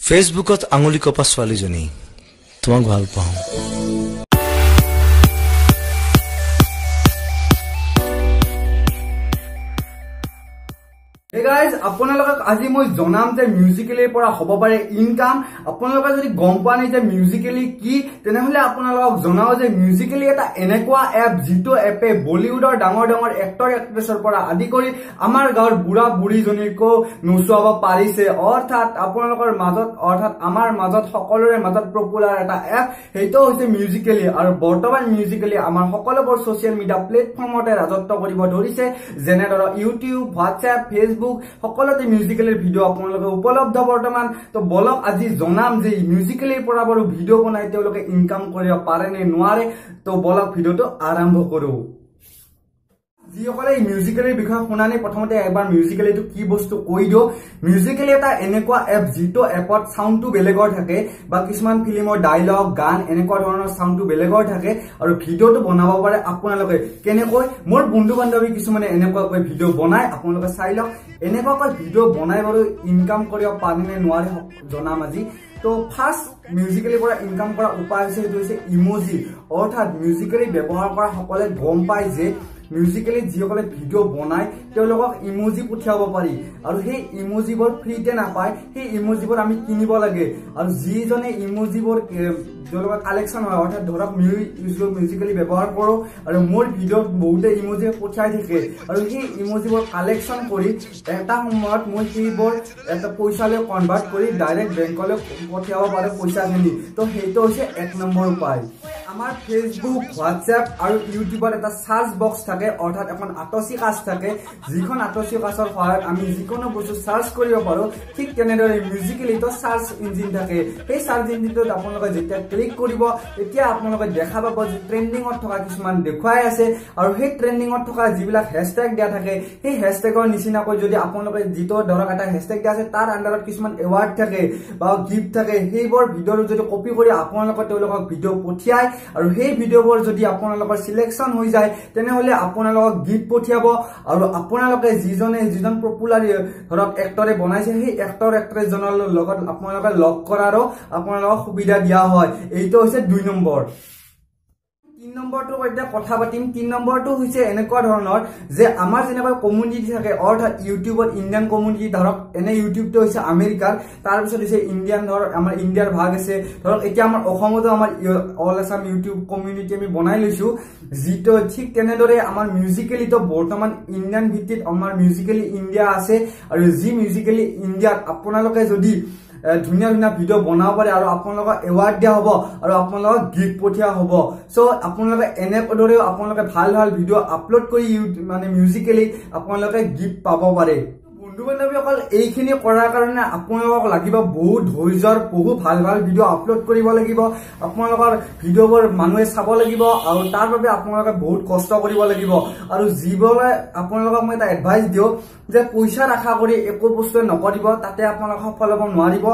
ফেচবুকত আঙুলি কপা ছোৱালীজনী তোমাক ভাল পাওঁ। Hey guys, আপোনালোকক আজি মই জনাম যে মিউজিকেলিৰ পৰা হ'ব পাৰে ইনকাম। আপোনালোকে যদি গম পোৱা নাই যে মিউজিকেলি কি, তেনেহলে আপোনালোকক জনাও যে মিউজিকেলি এটা এনেকুৱা এপ যিটো এপে বলিউডৰ ডাঙৰ ডাঙৰ এক্টৰ এক্ট্ৰেছৰ পৰা আদি কৰি আমাৰ গাঁৱৰ বুঢ়া বুঢ়ীজনীকো নচুৱাব পাৰিছে। অৰ্থাৎ আপোনালোকৰ মাজত আমাৰ মাজত সকলোৰে মাজত পপুলাৰ এটা এপ, সেইটো হৈছে মিউজিকেলি। আৰু বৰ্তমান মিউজিকেলি আমাৰ সকলোবোৰ ছচিয়েল মিডিয়া প্লেটফৰ্মতে ৰাজত্ব কৰিব ধৰিছে, যেনে ধৰক ইউটিউব, হোৱাটছএপ, ফেচবুক, সকলোতে মিউজিকেলিৰ ভিডিঅ' আপোনালোকে উপলব্ধ বৰ্তমান। তো বলক আজি জনাম যে মিউজিকেলিৰ পৰা বাৰু ভিডিঅ' বনাই তেওঁলোকে ইনকাম কৰিব পাৰে নে নোৱাৰে। তো বলক ভিডিঅ'টো আৰম্ভ কৰো। যিসকলে এই মিউজিকেলিৰ বিষয়ে শুনা নাই, প্ৰথমতে এবাৰ মিউজিকেলিটো কি বস্তু কৈ দিও। মিউজিকেলি এটা এনেকুৱা এপ যিটো এপত সাউণ্ডটো বেলেগৰ থাকে, বা কিছুমান ফিল্মৰ ডায়লগ, গান এনেকুৱা ধৰণৰ সাউণ্ডটো বেলেগৰ থাকে, আৰু ভিডিঅ'টো বনাব পাৰে আপোনালোকে। কেনেকৈ? মোৰ বন্ধু বান্ধৱী কিছুমানে এনেকুৱাকৈ ভিডিঅ' বনাই, আপোনালোকে চাই লওক। এনেকুৱাকৈ ভিডিঅ' বনাই বাৰু ইনকাম কৰিব পাৰে নে নোৱাৰে জনাম আজি। তো ফাৰ্ষ্ট মিউজিকেলিৰ পৰা ইনকাম কৰা উপায় হৈছে এইটো হৈছে ইমোজি। অৰ্থাৎ মিউজিকেলি ব্যৱহাৰ কৰা সকলে গম পায় যে মিউজিকেলি যিসকলে ভিডিঅ' বনাই তেওঁলোকক ইমোজি পঠিয়াব পাৰি, আৰু সেই ইমোজিবোৰ ফ্ৰীতে নাপায়, সেই ইমোজিবোৰ আমি কিনিব লাগে। আৰু যিজনে ইমোজিবোৰ তেওঁলোকৰ কালেকশ্যন হয়, অৰ্থাৎ ধৰক মিউজিকেলি ব্যৱহাৰ কৰোঁ আৰু মোৰ ভিডিঅ'ত বহুতে ইমোজি পঠিয়াই থাকে, আৰু সেই ইমোজিবোৰ কালেকশ্যন কৰি এটা সময়ত মই সেইবোৰ এটা পইচালৈ কনভাৰ্ট কৰি ডাইৰেক্ট বেংকলৈ পঠিয়াব পাৰোঁ পইচাখিনি। তো সেইটো হৈছে 1 নম্বৰ উপায়। আমাৰ ফেচবুক, হোৱাটছএপ আৰু ইউটিউবত এটা সাৰ্চ বক্স থাকে, অৰ্থাৎ এখন আতচি কাঁচ থাকে, যিখন আতচি কাঁচৰ সহায়ত আমি যিকোনো বস্তু সাৰ্চ কৰিব পাৰোঁ। ঠিক তেনেদৰে মিউজিকেলিতো সাৰ্চ ইঞ্জিন থাকে। সেই সাৰ্চ ইঞ্জিনটোত আপোনালোকে যেতিয়া ক্লিক কৰিব, তেতিয়া আপোনালোকে দেখা পাব যে ট্ৰেণ্ডিঙত থকা কিছুমান দেখুৱাই আছে, আৰু সেই ট্ৰেণ্ডিঙত থকা যিবিলাক হেছটেগ দিয়া থাকে, সেই হেছটেগৰ নিচিনাকৈ যদি আপোনালোকে যিটো ধৰক এটা হেছটেগ দিয়া আছে, তাৰ আণ্ডাৰত কিছুমান এৱাৰ্ড থাকে বা গিফ্ট থাকে, সেইবোৰ ভিডিঅ'টো যদি কপি কৰি আপোনালোকে তেওঁলোকক ভিডিঅ' পঠিয়ায়, আৰু সেই ভিডিঅ'বোৰ যদি আপোনালোকৰ চিলেকশ্যন হৈ যায়, তেনেহলে আপোনালোকক গিফ্ট পঠিয়াব। আৰু আপোনালোকে যিজন পপুলাৰ ধৰক এক্টৰে বনাইছে, সেই এক্টৰ এক্ট্ৰেছজনৰ লগত আপোনালোকে লগ কৰাৰো আপোনালোকক সুবিধা দিয়া হয়। এইটো হৈছে 2 নম্বৰ। 3 নম্বৰটো এতিয়া কথা পাতিম। 3 নম্বৰটো হৈছে এনেকুৱা ধৰণৰ যে আমাৰ যেনেকৈ কমিউনিটি থাকে, অৰ্থাৎ ইউটিউবত ইণ্ডিয়ান কমিউনিটি, ধৰক এনে ইউটিউবটো হৈছে আমেৰিকাৰ, তাৰপিছত হৈছে ইণ্ডিয়ান, ধৰক আমাৰ ইণ্ডিয়াৰ ভাগ আছে। ধৰক এতিয়া আমাৰ অসমতো আমাৰ অল আছাম ইউটিউব কমিউনিটি আমি বনাই লৈছো, যিটো ঠিক তেনেদৰে আমাৰ মিউজিকেলিটো বৰ্তমান ইণ্ডিয়ান ভিত্তিত আমাৰ মিউজিকেলি ইণ্ডিয়া আছে। আৰু যি মিউজিকেলি ইণ্ডিয়াত আপোনালোকে যদি ধুনীয়া ধুনীয়া ভিডিঅ' বনাব পাৰে, আৰু আপোনালোকক এৱাৰ্ড দিয়া হ'ব, আৰু আপোনালোকক গিফ্ট পঠিওৱা হ'ব। চ' আপোনালোকে এনেদৰেও আপোনালোকে ভাল ভাল ভিডিঅ' আপলোড কৰি মানে মিউজিকেলি আপোনালোকে গিফ্ট পাব পাৰে। বন্ধু বান্ধৱীসকল, এইখিনি কৰাৰ কাৰণে আপোনালোকক লাগিব বহুত ধৈৰ্যৰ, বহুত ভাল ভাল ভিডিঅ' আপলোড কৰিব লাগিব। আপোনালোকৰ ভিডিঅ'বোৰ মানুহে চাব লাগিব, আৰু তাৰ বাবে আপোনালোকে বহুত কষ্ট কৰিব লাগিব। আৰু যিবোৰে আপোনালোকক মই এটা এডভাইচ দিওঁ যে পইচাৰ আশা কৰি একো বস্তুৱে নকৰিব, তাতে আপোনালোক সফল হ'ব নোৱাৰিব।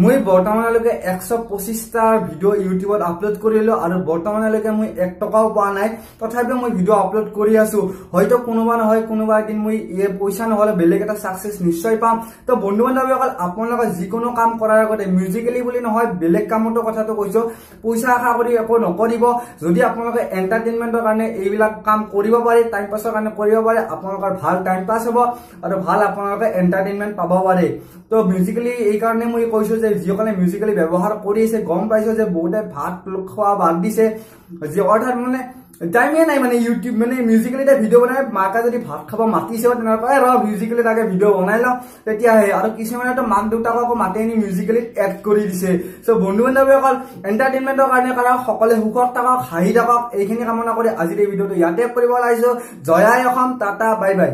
মই বৰ্তমানলৈকে 125টা ভিডিঅ' ইউটিউবত আপলোড কৰিলো, আৰু বৰ্তমানলৈকে মই 1 টকাও পোৱা নাই। তথাপিও মই ভিডিঅ' আপলোড কৰি আছো। হয়তো কোনোবা নহয় কোনোবা এদিন মই পইচা নহ'লে বেলেগ এটা ছাকচেছ নিশ্চয় পাম। তো বন্ধু বান্ধৱীসকল, আপোনালোকে যিকোনো কাম কৰাৰ আগতে মিউজিকেলি বুলি নহয়, বেলেগ কামতো কথাটো কৈছো, পইচা আশা কৰি একো নকৰিব। যদি আপোনালোকে এণ্টাৰটেইনমেণ্টৰ কাৰণে এইবিলাক কাম কৰিব পাৰে, টাইম পাছৰ কাৰণে কৰিব পাৰে, আপোনালোকৰ ভাল টাইম পাছ হ'ব, আৰু ভাল আপোনালোকে এণ্টাৰটেইনমেণ্ট পাব পাৰে। তো মিউজিকেলি এই কাৰণে মই কৈছো যে যিসকলে মিউজিকেলি ব্যৱহাৰ কৰি আছে, গম পাইছো যে বহুতে ভাত খোৱা বাদ দিছে, অৰ্থাৎ মানে টাইমে নাই, মানে ইউটিউব মানে মিউজিকেলিতে ভিডিঅ' বনাই মাকে যদি ভাত খাব মাতিছেও, তেনেকুৱা মিউজিকেলি তাকে ভিডিঅ' বনাই লওঁ তেতিয়াহে। আৰু কিছুমানেতো মাক দেউতাককো মাতি আনি মিউজিকেলিত এড কৰি দিছে। চ' বন্ধু বান্ধৱীসকল, এণ্টাৰটেইনমেণ্টৰ কাৰণে কাৰণ সকলোৱে সুখত থাকক, হাঁহি থাকক, এইখিনি কামনা কৰি আজিৰ এই ভিডিঅ'টো ইয়াতে কৰিব ওলাইছো। জয় আই অসম, টাটা, বাই বাই।